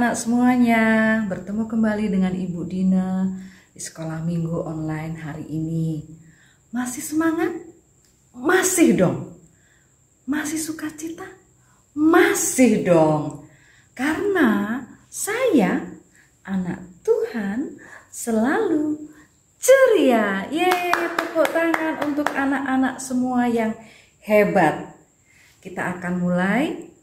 anak-anak semuanya, bertemu kembali dengan Ibu Dina di sekolah minggu online hari ini. Masih semangat? Masih dong. Masih sukacita? Masih dong. Karena saya, anak Tuhan, selalu ceria. Yeay, tepuk tangan untuk anak-anak semua yang hebat. Kita akan mulai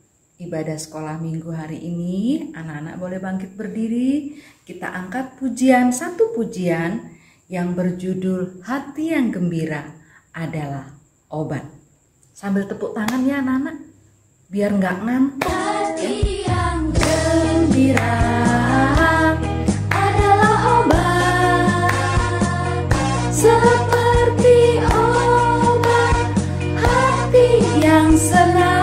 ibadah sekolah minggu hari ini. Anak-anak boleh bangkit berdiri. Kita angkat pujian, satu pujian yang berjudul Hati yang Gembira Adalah Obat. Sambil tepuk tangan ya anak-anak, biar nggak ngantuk. Hati yang gembira adalah obat, seperti obat hati yang senang.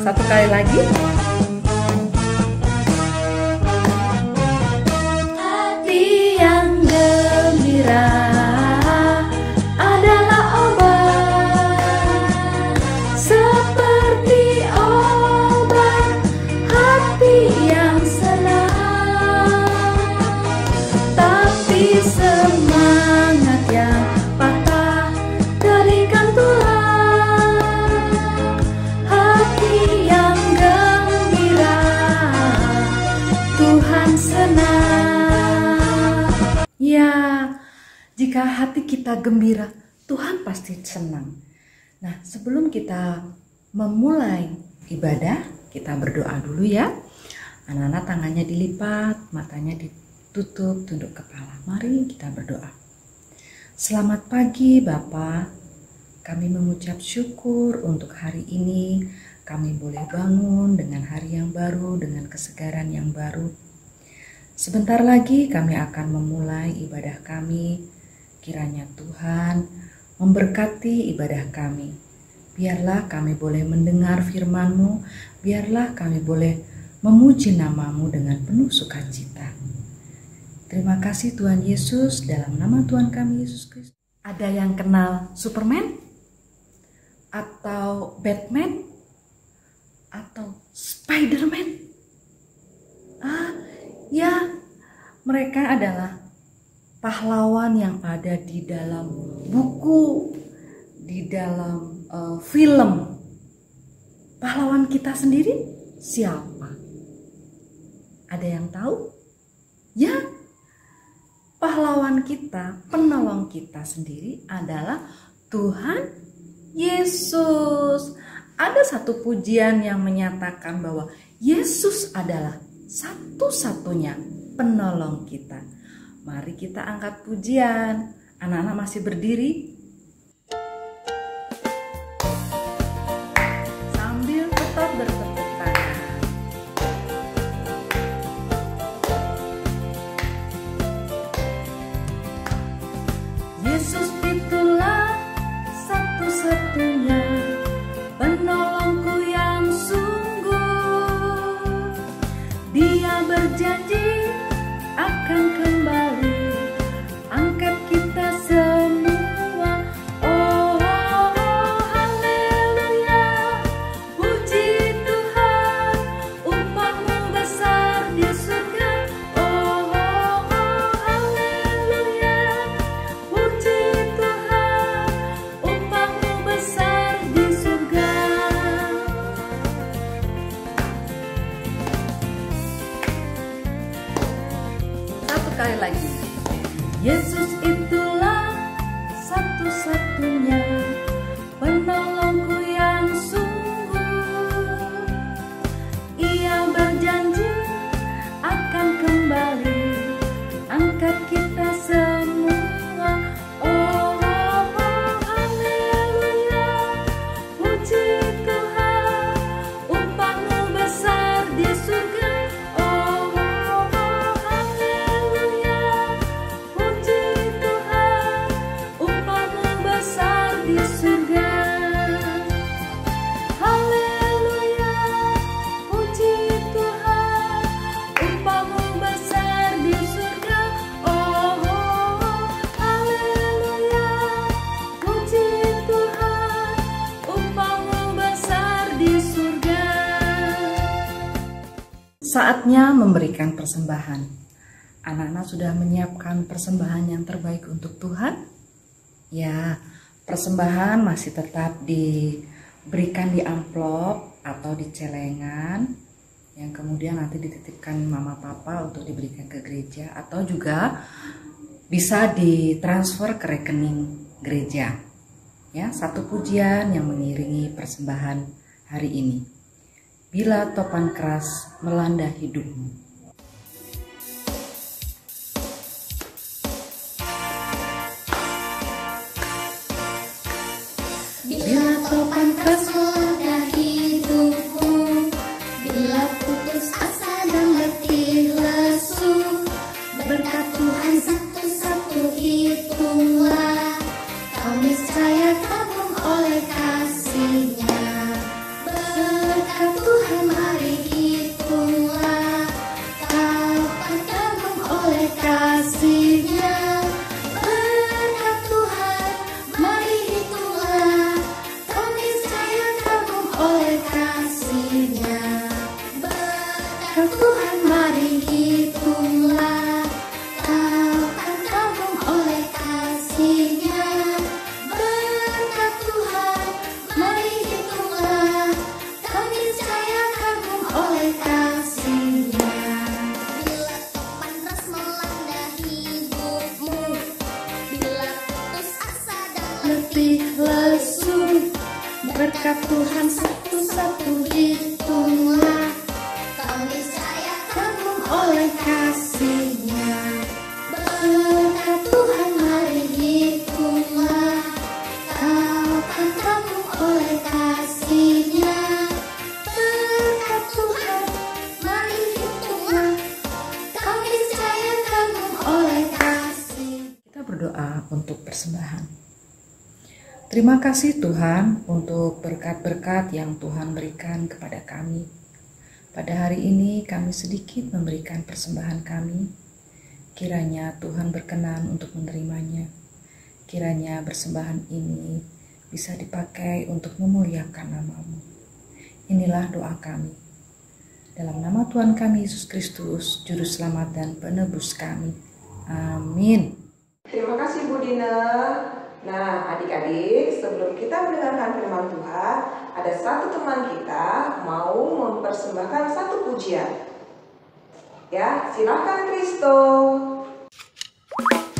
Satu kali lagi. Hati yang gembira adalah obat, seperti obat hati yang senang. Tapi semangat yang patah terikat tulang. Ya, jika hati kita gembira, Tuhan pasti senang. Nah, sebelum kita memulai ibadah, kita berdoa dulu ya. Anak-anak tangannya dilipat, matanya ditutup, tunduk kepala. Mari kita berdoa. Selamat pagi Bapa. Kami mengucap syukur untuk hari ini. Kami boleh bangun dengan hari yang baru, dengan kesegaran yang baru. Sebentar lagi kami akan memulai ibadah kami. Kiranya Tuhan memberkati ibadah kami. Biarlah kami boleh mendengar firman-Mu, biarlah kami boleh memuji nama-Mu dengan penuh sukacita. Terima kasih Tuhan Yesus, dalam nama Tuhan kami Yesus Kristus. Ada yang kenal Superman? Atau Batman? Atau Spiderman? Ya, mereka adalah pahlawan yang ada di dalam buku, di dalam film. Pahlawan kita sendiri siapa? Ada yang tahu? Ya, pahlawan kita, penolong kita sendiri adalah Tuhan Yesus. Ada satu pujian yang menyatakan bahwa Yesus adalah satu-satunya penolong kita. Mari kita angkat pujian. Anak-anak masih berdiri sambil tetap bertepuk tangan. Yesus itulah satu-satunya penolongku yang sungguh. Dia berjanji akan kembali angkat kita semua. saatnya memberikan persembahan. Anak-anak sudah menyiapkan persembahan yang terbaik untuk Tuhan? Ya, persembahan masih tetap diberikan di amplop atau di celengan yang kemudian nanti dititipkan mama papa untuk diberikan ke gereja, atau juga bisa ditransfer ke rekening gereja. Ya, satu pujian yang mengiringi persembahan hari ini. Bila topan keras melanda hidupmu. Bila topan keras melanda hidupmu, bila putus asa dan letih lesu, berkat Tuhan satu-satu hitunglah, kau niscaya kagum oleh kasih-Nya. Berkat Tuhan mari hitunglah, kau akan kagum oleh kasih-Nya. Berkat Tuhan mari hitunglah, kau niscaya kagum oleh kasih-Nya. Berkat Tuhan mari hitunglah, kau akan kagum oleh kasih-Nya. Berkat Tuhan mari hitunglah, kau niscaya kagum oleh kasih-Nya. Bila topan keras melanda hidupmu, bila putus asa dan letih lesu, berkat Tuhan satu-satu hitunglah, kau niscaya kagum oleh kasih-Nya. Berkat Tuhan mari hitunglah, kau akan kagum oleh kasih-Nya. Berkat Tuhan mari hitunglah, kau niscaya kagum oleh kasih. Kita berdoa untuk persembahan. Terima kasih Tuhan untuk berkat-berkat yang Tuhan berikan kepada kami. Pada hari ini kami sedikit memberikan persembahan kami. Kiranya Tuhan berkenan untuk menerimanya. Kiranya persembahan ini bisa dipakai untuk memuliakan nama-Mu. Inilah doa kami. Dalam nama Tuhan kami Yesus Kristus, Juru Selamat dan Penebus kami. Amin. Terima kasih Bu Dina. Nah, adik-adik, sebelum kita mendengarkan firman Tuhan, ada satu teman kita mau mempersembahkan satu pujian. Ya, silakan Kristo. Petra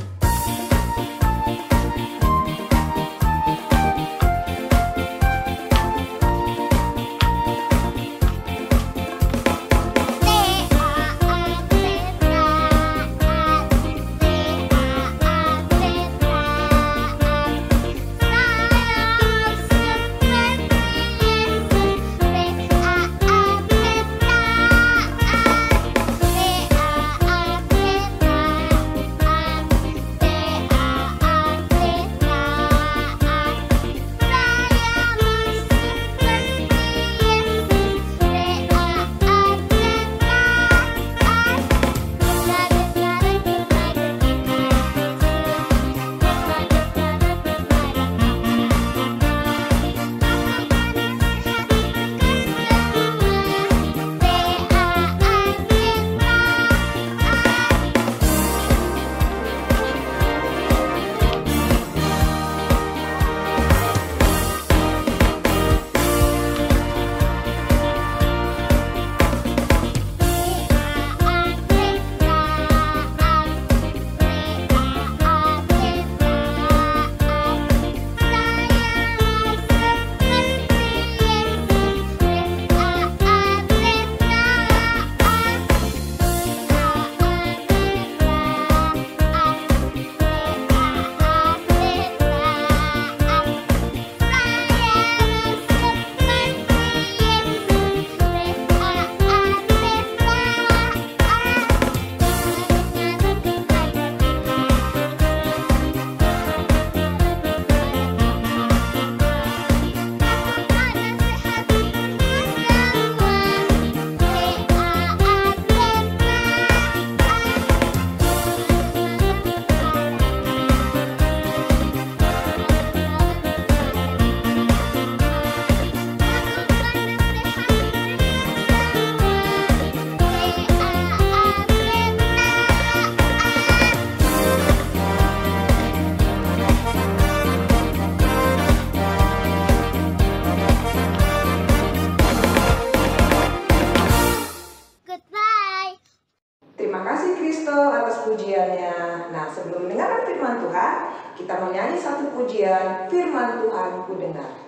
firman Tuhan, kita menyanyi satu pujian, firman Tuhan ku dengar.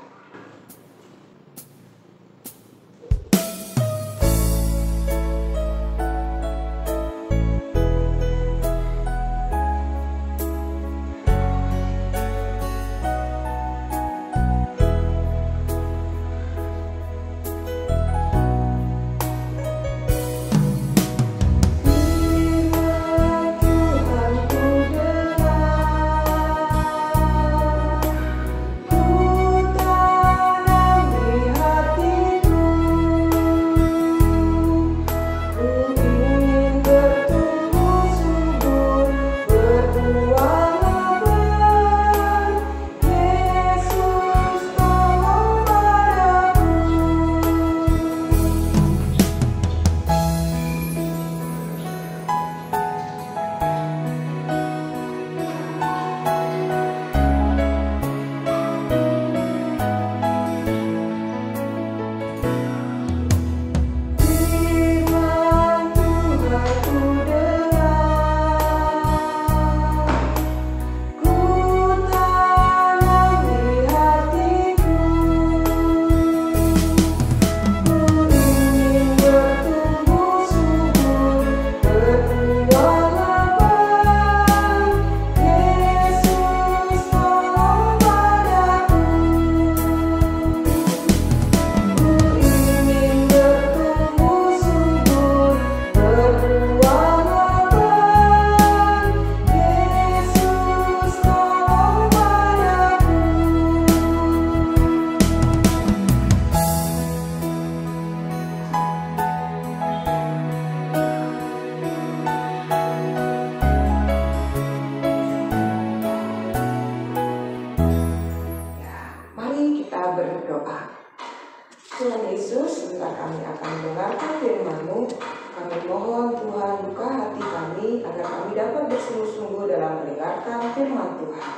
Tuhan Yesus, sebentar kami akan mendengarkan firman-Mu. Kami mohon Tuhan buka hati kami agar kami dapat bersungguh-sungguh dalam mendengarkan firman Tuhan.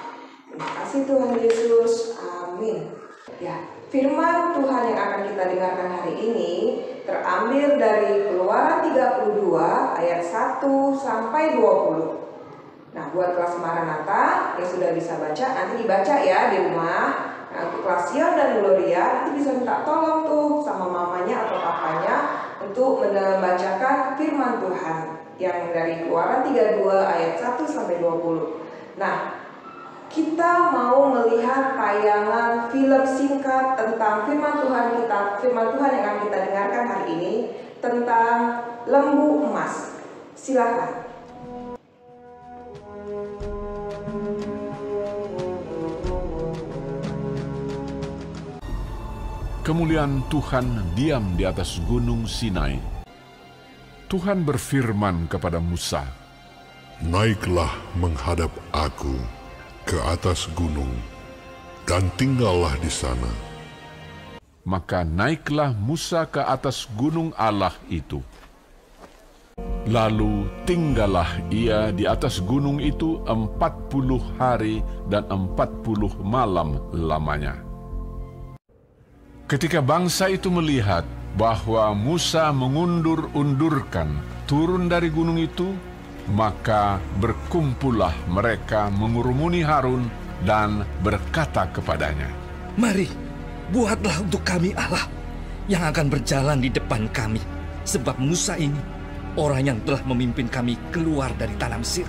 Terima kasih Tuhan Yesus. Amin. Ya, firman Tuhan yang akan kita dengarkan hari ini terambil dari Keluaran 32 ayat 1 sampai 20. Nah, buat kelas Maranatha yang sudah bisa baca, nanti dibaca ya di rumah. Nah, untuk kelas Sion dan Gloria nanti bisa minta tolong tuh sama mamanya atau papanya untuk membacakan firman Tuhan yang dari Keluaran 32 ayat 1 sampai 20. Nah, kita mau melihat tayangan film singkat tentang firman Tuhan yang akan kita dengarkan hari ini tentang lembu emas. Silakan. Kemuliaan Tuhan diam di atas gunung Sinai. Tuhan berfirman kepada Musa, "Naiklah menghadap aku ke atas gunung, dan tinggallah di sana." Maka naiklah Musa ke atas gunung Allah itu. Lalu tinggallah ia di atas gunung itu 40 hari dan 40 malam lamanya. Ketika bangsa itu melihat bahwa Musa mengundur-undurkan turun dari gunung itu, maka berkumpullah mereka mengurumuni Harun dan berkata kepadanya, "Mari, buatlah untuk kami Allah yang akan berjalan di depan kami, sebab Musa ini orang yang telah memimpin kami keluar dari tanah Mesir.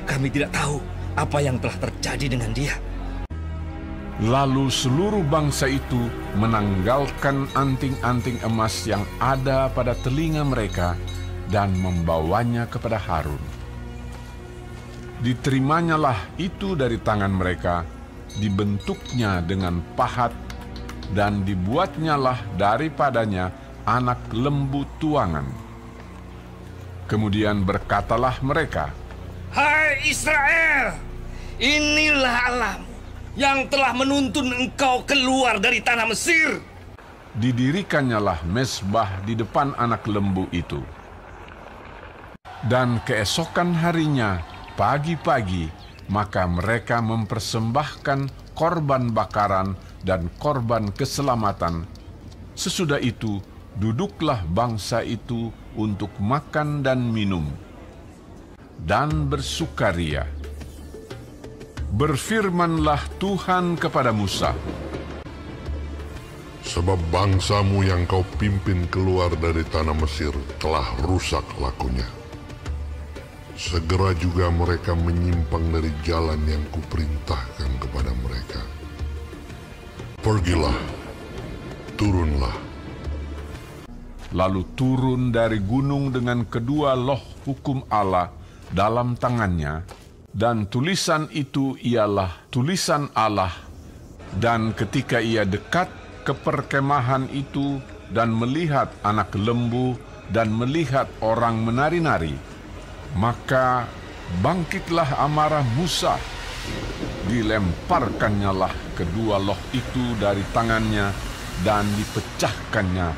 Kami tidak tahu apa yang telah terjadi dengan dia." Lalu seluruh bangsa itu menanggalkan anting-anting emas yang ada pada telinga mereka dan membawanya kepada Harun. Diterimanya itu dari tangan mereka, dibentuknya dengan pahat, dan dibuatnyalah daripadanya anak lembu tuangan. Kemudian berkatalah mereka, "Hai Israel, inilah Allahmu yang telah menuntun engkau keluar dari tanah Mesir." Didirikannya mezbah di depan anak lembu itu. Dan keesokan harinya, pagi-pagi, maka mereka mempersembahkan korban bakaran dan korban keselamatan. Sesudah itu, duduklah bangsa itu untuk makan dan minum, dan bersukaria. Berfirmanlah Tuhan kepada Musa, Sebab bangsamu yang kau pimpin keluar dari tanah Mesir telah rusak lakunya. Segera juga mereka menyimpang dari jalan yang kuperintahkan kepada mereka. Pergilah, turunlah. lalu turun dari gunung dengan kedua loh hukum Allah dalam tangannya, dan tulisan itu ialah tulisan Allah. Dan ketika ia dekat ke perkemahan itu dan melihat anak lembu dan melihat orang menari-nari, maka bangkitlah amarah Musa. Dilemparkannya lah kedua loh itu dari tangannya dan dipecahkannya.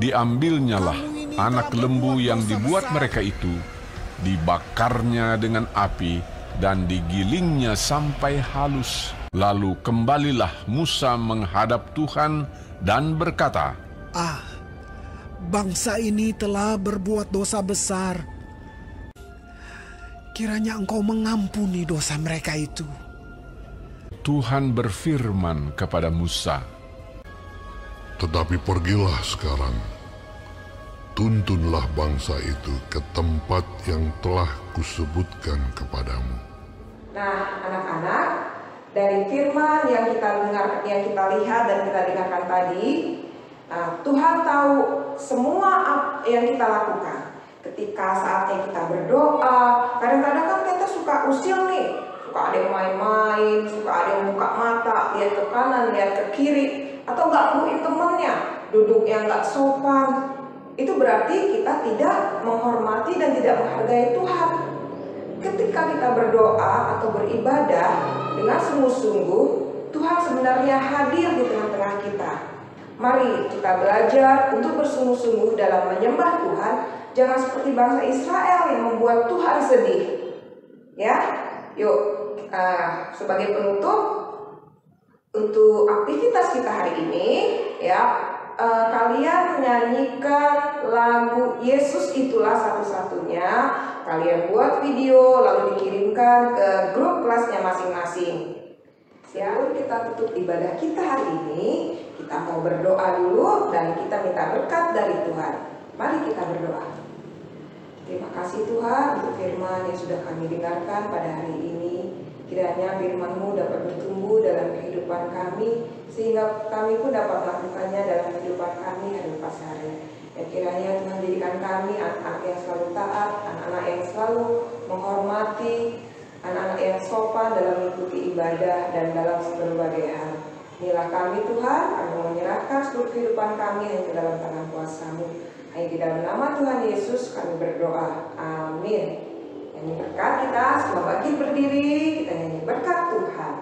Diambilnyalah anak lembu yang dibuat mereka itu, dibakarnya dengan api dan digilingnya sampai halus. Lalu kembalilah Musa menghadap Tuhan dan berkata, Bangsa ini telah berbuat dosa besar. Kiranya Engkau mengampuni dosa mereka itu. Tuhan berfirman kepada Musa, Tetapi pergilah sekarang, tuntunlah bangsa itu ke tempat yang telah kusebutkan kepadamu. Nah, anak-anak, dari firman yang kita dengar, yang kita lihat dan kita dengarkan tadi, Tuhan tahu semua apa yang kita lakukan. Ketika saatnya kita berdoa, kadang-kadang kan kita suka usil nih, suka ada yang main-main, suka ada yang buka mata, lihat ke kanan, lihat ke kiri, atau gangguin temennya, duduk yang gak sopan. Itu berarti kita tidak menghormati dan tidak menghargai Tuhan. Ketika kita berdoa atau beribadah dengan sungguh-sungguh, Tuhan sebenarnya hadir di tengah-tengah kita. Mari kita belajar untuk bersungguh-sungguh dalam menyembah Tuhan. Jangan seperti bangsa Israel yang membuat Tuhan sedih. Ya, yuk sebagai penutup untuk aktivitas kita hari ini, ya, kalian menyanyikan lagu Yesus Itulah Satu-Satunya. Kalian buat video lalu dikirimkan ke grup kelasnya masing-masing. Sebelum kita tutup ibadah kita hari ini, kita mau berdoa dulu dan kita minta berkat dari Tuhan. Mari kita berdoa. Terima kasih Tuhan untuk firman yang sudah kami dengarkan pada hari ini. Kiranya firman-Mu dapat bertumbuh dalam kehidupan kami, sehingga kami pun dapat melakukannya dalam kehidupan kami hari lepas hari. Dan kiranya Tuhan jadikan kami anak-anak yang selalu taat, anak-anak yang selalu menghormati, anak-anak yang sopan dalam mengikuti ibadah dan dalam berbagai hal. Inilah kami Tuhan, kami menyerahkan seluruh kehidupan kami hanya ke dalam tangan kuasa-Mu. Hanya di dalam nama Tuhan Yesus kami berdoa. Amin. Nyanyi berkat kita, semua bangkit berdiri, kita nyanyi berkat Tuhan.